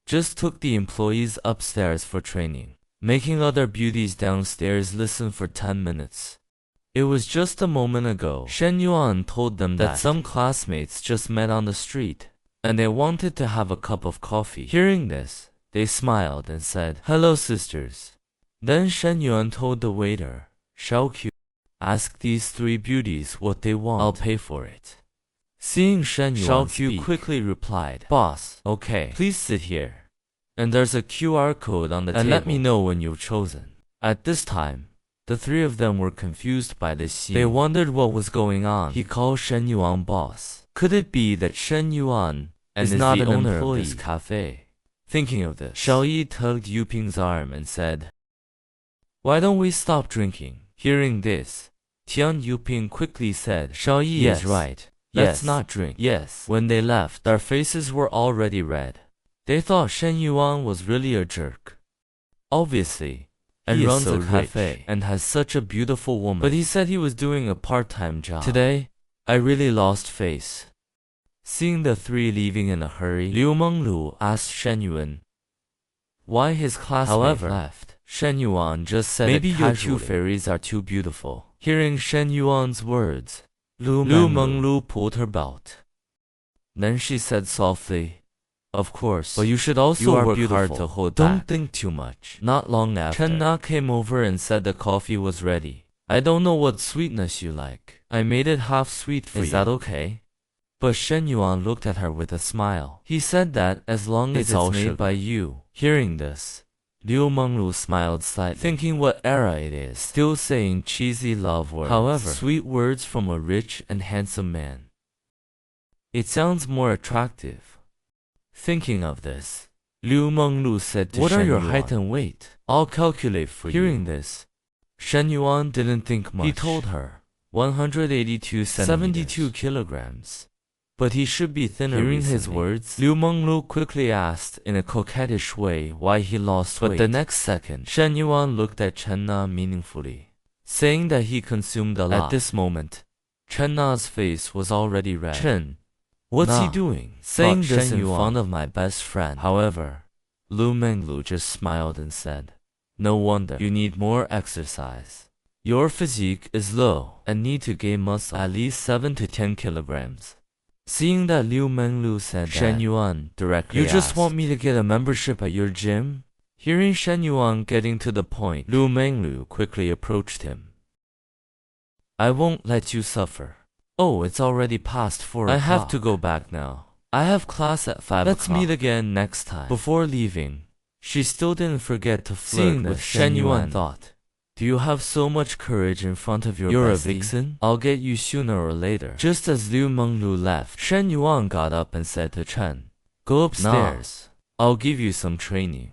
just took the employees upstairs for training, making other beauties downstairs listen for 10 minutes. It was just a moment ago, Shen Yuan told them that some classmates just met on the street, and they wanted to have a cup of coffee. Hearing this, they smiled and said, "Hello, sisters." Then Shen Yuan told the waiter, "Xiaoqiu, ask these 3 beauties what they want. I'll pay for it." Seeing Shen Yuan speak, quickly replied, "Boss, okay, please sit here. And there's a QR code on the table. And let me know when you've chosen." At this time, the 3 of them were confused by this scene. They wondered what was going on. He called Shen Yuan boss. Could it be that Shen Yuan is not the owner of this cafe? Thinking of this, Xiao Yi tugged Yu Ping's arm and said, "Why don't we stop drinking?" Hearing this, Tian Yu Ping quickly said, "Xiao Yi is right. Let's not drink." Yes. When they left, their faces were already red. They thought Shen Yuan was really a jerk. Obviously, he runs a cafe and has such a beautiful woman. But he said he was doing a part-time job. Today, I really lost face. Seeing the 3 leaving in a hurry, Liu Menglu asked Shen Yuan why his classmate left. Shen Yuan just said, "Maybe your 2 fairies are too beautiful." Hearing Shen Yuan's words, Liu Menglu pulled her belt. Then she said softly, "Of course, but you should also work hard to hold back. Don't think too much." Not long after, Chen Na came over and said the coffee was ready. "I don't know what sweetness you like. I made it half sweet for you. Is that okay?" But Shen Yuan looked at her with a smile. He said that as long as it's made by you. Hearing this, Liu Menglu smiled slightly, thinking what era it is, still saying cheesy love words. However, sweet words from a rich and handsome man. It sounds more attractive. Thinking of this, Liu Menglu said to Shen Yuan, "What are your height and weight? I'll calculate for you." Hearing this, Shen Yuan didn't think much. He told her 182 centimeters, 72 kilograms. But he should be thinner. Hearing his words, Liu Menglu quickly asked in a coquettish way why he lost weight. But the next second, Shen Yuan looked at Chen Na meaningfully, saying that he consumed a lot. At this moment, Chen Na's face was already red. "Chen, what's he doing?" Saying this in front of my best friend. However, Liu Menglu just smiled and said, "No wonder. You need more exercise. Your physique is low and need to gain muscle, at least 7 to 10 kilograms. Seeing that Liu Menglu said Shen Yuan directly asked, "You just want me to get a membership at your gym?" Hearing Shen Yuan getting to the point, Liu Menglu quickly approached him. "I won't let you suffer. Oh, it's already past 4 o'clock. I have to go back now. I have class at 5 o'clock. Let's meet again next time." Before leaving, she still didn't forget to flirt with Shen Yuan. Thought, "Do you have so much courage in front of your You're bestie? A vixen? I'll get you sooner or later." Just as Liu Menglu left, Shen Yuan got up and said to Chen, "Go upstairs. Nah, I'll give you some training.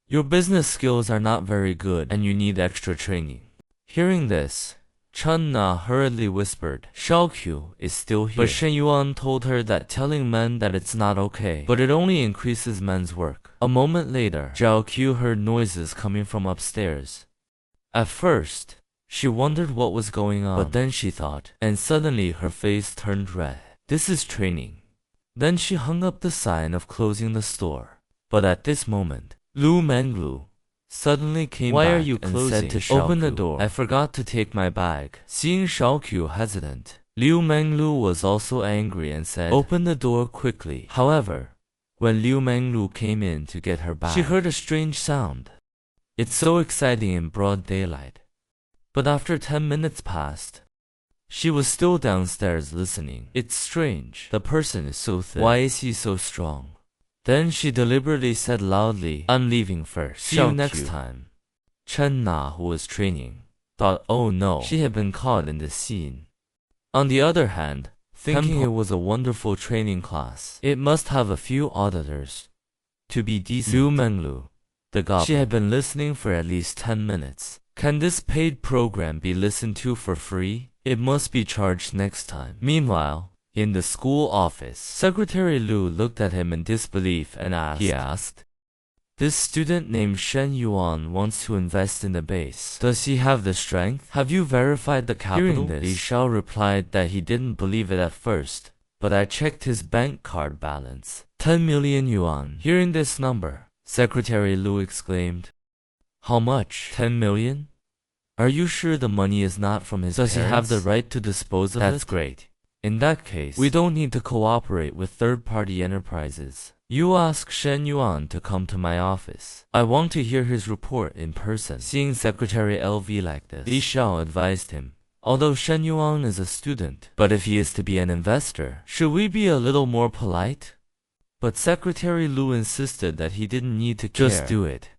Your business skills are not very good and you need extra training." Hearing this, Chen Na hurriedly whispered, "Xiaoqiu is still here." But Shen Yuan told her that telling men that it's not okay, but it only increases men's work. A moment later, Xiaoqiu heard noises coming from upstairs. At first, she wondered what was going on, but then she thought, and suddenly her face turned red. This is training. Then she hung up the sign of closing the store. But at this moment, Liu Menglu suddenly came back and said to Xiaoqiu, "Open the door. I forgot to take my bag." Seeing Xiaoqiu hesitant, Liu Menglu was also angry and said, "Open the door quickly." However, when Liu Menglu came in to get her bag, she heard a strange sound. It's so exciting in broad daylight. But after 10 minutes passed, she was still downstairs listening. It's strange. The person is so thin. Why is he so strong? Then she deliberately said loudly, "I'm leaving first. See you next time." Chen Na, who was training, thought, oh no, she had been caught in this scene. On the other hand, thinking it was a wonderful training class, it must have a few auditors. To be decent, Liu Menglu, the goblin, she had been listening for at least 10 minutes. Can this paid program be listened to for free? It must be charged next time. Meanwhile, in the school office, Secretary Liu looked at him in disbelief and asked, "This student named Shen Yuan wants to invest in the base. Does he have the strength? Have you verified the capital?" Hearing this, Li Shao replied that he didn't believe it at first, but I checked his bank card balance. 10 million yuan. Hearing this number, Secretary Lu exclaimed, "How much? 10 million? Are you sure the money is not from his parents? Does he have the right to dispose of it? That's great. In that case, we don't need to cooperate with third-party enterprises. You ask Shen Yuan to come to my office. I want to hear his report in person." Seeing Secretary LV like this, Li Xiao advised him, "Although Shen Yuan is a student, but if he is to be an investor, should we be a little more polite?" But Secretary Lu insisted that he didn't need to care. Just do it.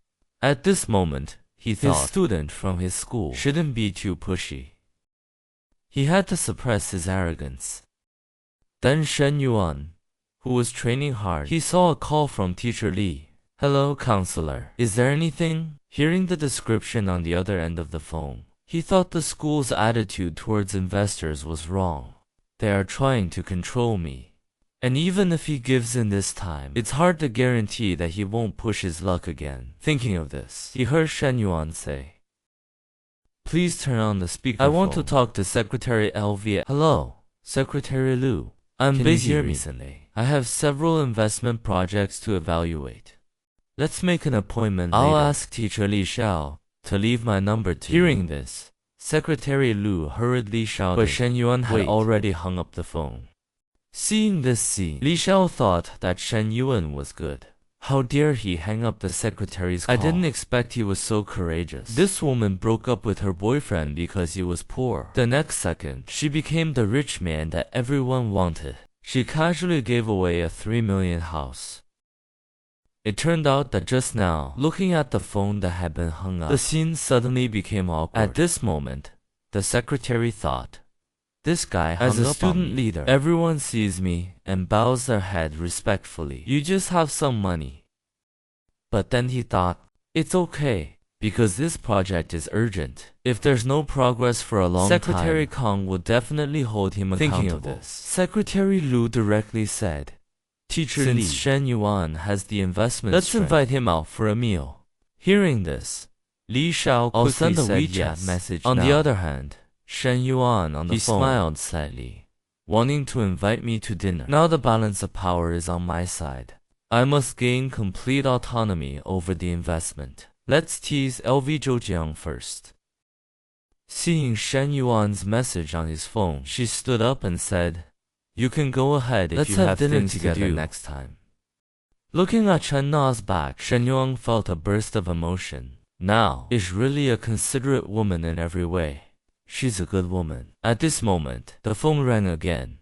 At this moment, he thought his student from his school shouldn't be too pushy. He had to suppress his arrogance. Then Shen Yuan, who was training hard, he saw a call from Teacher Li. "Hello, counselor. Is there anything?" Hearing the description on the other end of the phone, he thought the school's attitude towards investors was wrong. They are trying to control me. And even if he gives in this time, it's hard to guarantee that he won't push his luck again. Thinking of this, he heard Shen Yuan say, "Please turn on the speakerphone. I want to talk to Secretary LV. Hello, Secretary Lu. I'm busy recently. I have several investment projects to evaluate. Let's make an appointment later. I'll ask Teacher Li Xiao to leave my number to you." Hearing this, Secretary Lu hurriedly shouted, but Shen Yuan had already hung up the phone. Seeing this scene, Li Xiao thought that Shen Yuan was good. How dare he hang up the secretary's call? I didn't expect he was so courageous. This woman broke up with her boyfriend because he was poor. The next second, she became the rich man that everyone wanted. She casually gave away a 3 million house. It turned out that just now, looking at the phone that had been hung up, the scene suddenly became awkward. At this moment, the secretary thought, "This guy hung up on me. As a student leader, everyone sees me and bows their head respectfully. You just have some money." But then he thought, it's okay, because this project is urgent. If there's no progress for a long time, Secretary Kong will definitely hold him accountable. Thinking of this, Secretary Lu directly said, "Teacher Li, since Shen Yuan has the investment let's invite him out for a meal." Hearing this, Li Xiao quickly send a WeChat message. On the other hand, Shen Yuan on the phone, he smiled slightly, wanting to invite me to dinner. Now the balance of power is on my side. I must gain complete autonomy over the investment. Let's tease LV Zhoujiang first. Seeing Shen Yuan's message on his phone, she stood up and said, "You can go ahead if you have things together to do next time." Looking at Chen Na's back, Shen Yuan felt a burst of emotion. Now is really a considerate woman in every way. She's a good woman. At this moment, the phone rang again.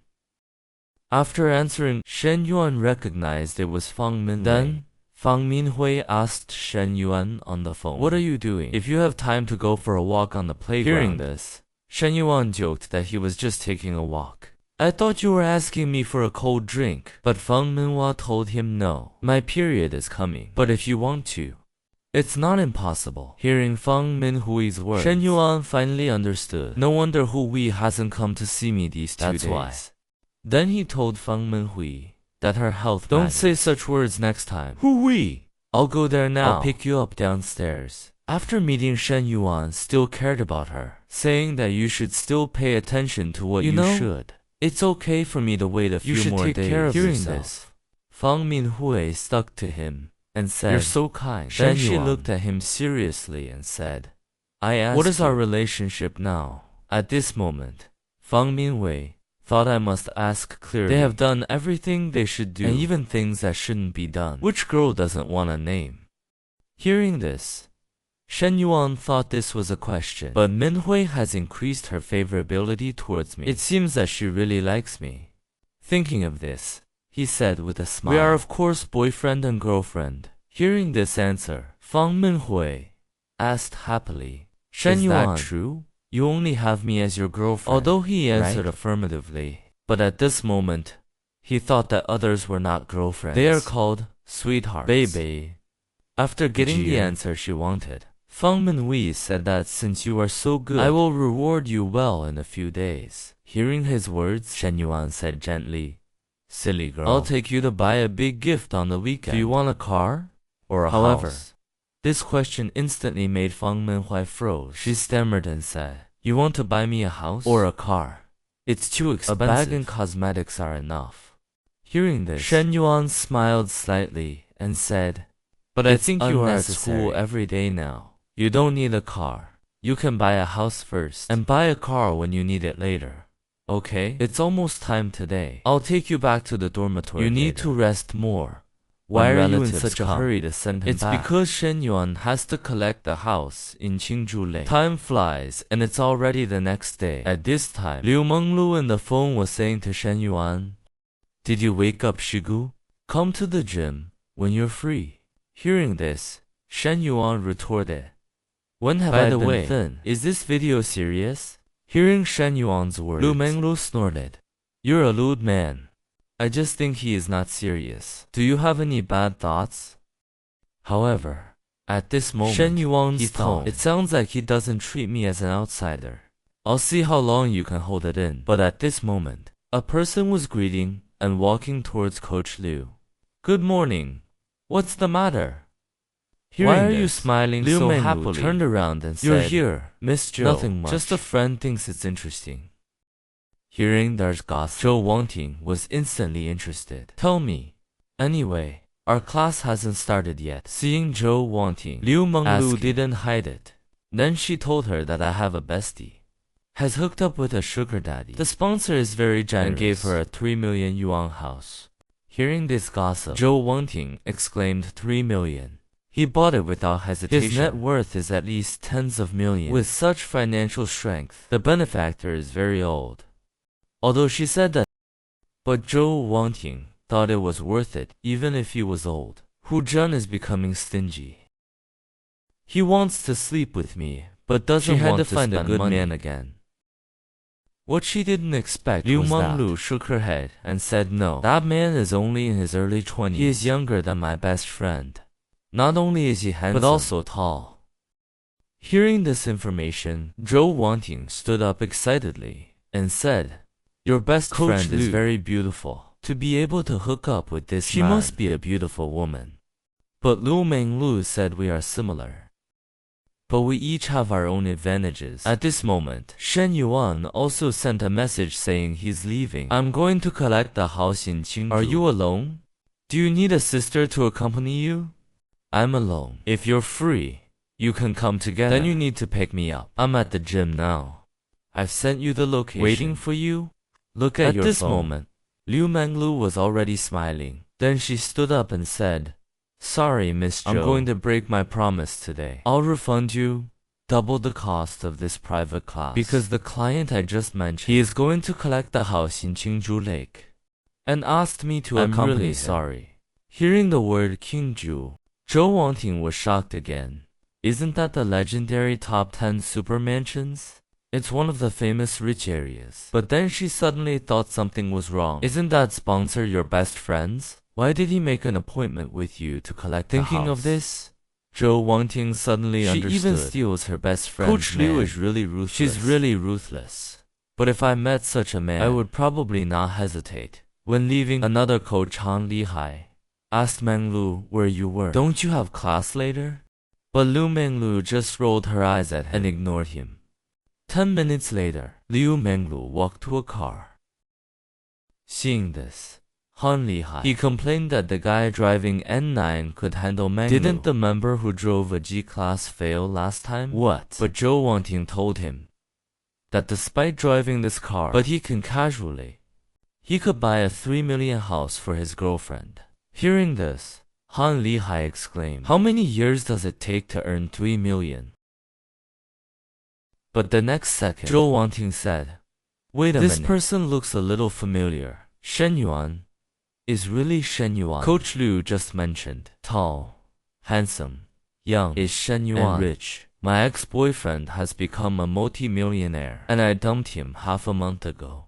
After answering, Shen Yuan recognized it was Fang Minhui. Then, Fang Minhui asked Shen Yuan on the phone, "What are you doing? If you have time to go for a walk on the playground." Hearing this, Shen Yuan joked that he was just taking a walk. "I thought you were asking me for a cold drink." But Fang Minhua told him no. "My period is coming, but if you want to, it's not impossible." Hearing Fang Minhui's words, Shen Yuan finally understood. No wonder Hu Wei hasn't come to see me these 2 days. That's why. Then he told Fang Minhui that her health Don't matters. Say such words next time. Hu Wei, I'll go there now. I'll pick you up downstairs. After meeting Shen Yuan still cared about her, saying that you should still pay attention to what you should. It's okay for me to wait a few more days. You should take care of yourself. This, Fang Minhui stuck to him and said, "You're so kind." Then she looked at him seriously and said, "I asked what is our relationship now?" At this moment, Fang Minhui thought I must ask clearly. They have done everything they should do, and even things that shouldn't be done. Which girl doesn't want a name? Hearing this, Shen Yuan thought this was a question, but Minhui has increased her favorability towards me. It seems that she really likes me. Thinking of this, he said with a smile, "We are of course boyfriend and girlfriend." Hearing this answer, Fang Minhui asked happily, "Shen Yuan, is that true? You only have me as your girlfriend." Although he answered affirmatively, but at this moment, he thought that others were not girlfriends. They are called sweethearts. Baby. After getting the answer she wanted, Fang Minhui said that since you are so good, I will reward you well in a few days. Hearing his words, Shen Yuan said gently, "Silly girl, I'll take you to buy a big gift on the weekend. Do you want a car or a house?" This question instantly made Fang Minhui froze. She stammered and said, "You want to buy me a house or a car?" It's too expensive. A bag and cosmetics are enough. Hearing this, Shen Yuan smiled slightly and said, but I think you are at school every day now. You don't need a car. You can buy a house first and buy a car when you need it later. Okay? It's almost time today. I'll take you back to the dormitory. You need to rest more. Why are you in such a hurry to send him back? It's because Shen Yuan has to collect the house in Qingzhou Lake. Time flies, and it's already the next day. At this time, Liu Menglu on the phone was saying to Shen Yuan, did you wake up, Shigu? Come to the gym when you're free. Hearing this, Shen Yuan retorted, when have I been thin? Is this video serious? Hearing Shen Yuan's words, Liu Menglu snorted, you're a lewd man. I just think he is not serious. Do you have any bad thoughts? However, at this moment, Shen Yuan's tone, it sounds like he doesn't treat me as an outsider. I'll see how long you can hold it in. But at this moment, a person was greeting and walking towards Coach Liu. Good morning. What's the matter? Why are you smiling so happily? Turned around and said, you're here, Miss Zhou. Nothing much. Just a friend thinks it's interesting. Hearing there's gossip, Zhou Wangting was instantly interested. Tell me. Anyway, our class hasn't started yet. Seeing Zhou Wangting, Liu Menglu didn't hide it. Then she told her that I have a bestie. Has hooked up with a sugar daddy. The sponsor is very generous and gave her a 3 million yuan house. Hearing this gossip, Zhou Wangting exclaimed 3 million. He bought it without hesitation. His net worth is at least tens of millions. With such financial strength, the benefactor is very old. Although she said that, but Zhou Wangting thought it was worth it even if he was old. Hu Zhen is becoming stingy. He wants to sleep with me, but doesn't want to find a good man again. What she didn't expect was that. Liu Menglu shook her head and said no. That man is only in his early 20s. He is younger than my best friend. Not only is he handsome, but also tall. Hearing this information, Zhou Wangting stood up excitedly and said, your best friend is very beautiful. To be able to hook up with this man, she must be a beautiful woman. But Liu Menglu said we are similar. But we each have our own advantages. At this moment, Shen Yuan also sent a message saying he's leaving. I'm going to collect the house in Qingzhou. Are you alone? Do you need a sister to accompany you? I'm alone. If you're free, you can come together. Then you need to pick me up. I'm at the gym now. I've sent you the location. Waiting for you? Look at your phone. At this moment, Liu Menglu was already smiling. Then she stood up and said, sorry, Miss Zhou. I'm going to break my promise today. I'll refund you double the cost of this private class. Because the client I just mentioned, he is going to collect the house in Qingzhou Lake and asked me to accompany him. I'm really sorry. Hearing the word Qingzhou, Zhou Wangting was shocked again. Isn't that the legendary top 10 super mansions? It's one of the famous rich areas. But then she suddenly thought something was wrong. Isn't that sponsor your best friends? Why did he make an appointment with you to collect the house? Thinking of this, Zhou Wangting suddenly understood. She even steals her best friend's Coach Liu is really ruthless. She's really ruthless. But if I met such a man, I would probably not hesitate. When leaving, another coach, Han Lihai, asked Menglu where you were. Don't you have class later? But Liu Menglu just rolled her eyes at him and ignored him. 10 minutes later, Liu Menglu walked to a car. Seeing this, Han Lihai, he complained that the guy driving N9 could handle Menglu. Didn't the member who drove a G-class fail last time? What? But Zhou Wangting told him that despite driving this car, but he can casually, he could buy a 3 million house for his girlfriend. Hearing this, Han Lihai exclaimed, how many years does it take to earn 3 million? But the next second, Zhou Wangting said, wait a minute. This person looks a little familiar. Shen Yuan is really Shen Yuan. Coach Liu just mentioned. Tall, handsome, young is Shen Yuan. And rich. My ex-boyfriend has become a multi-millionaire, and I dumped him half a month ago.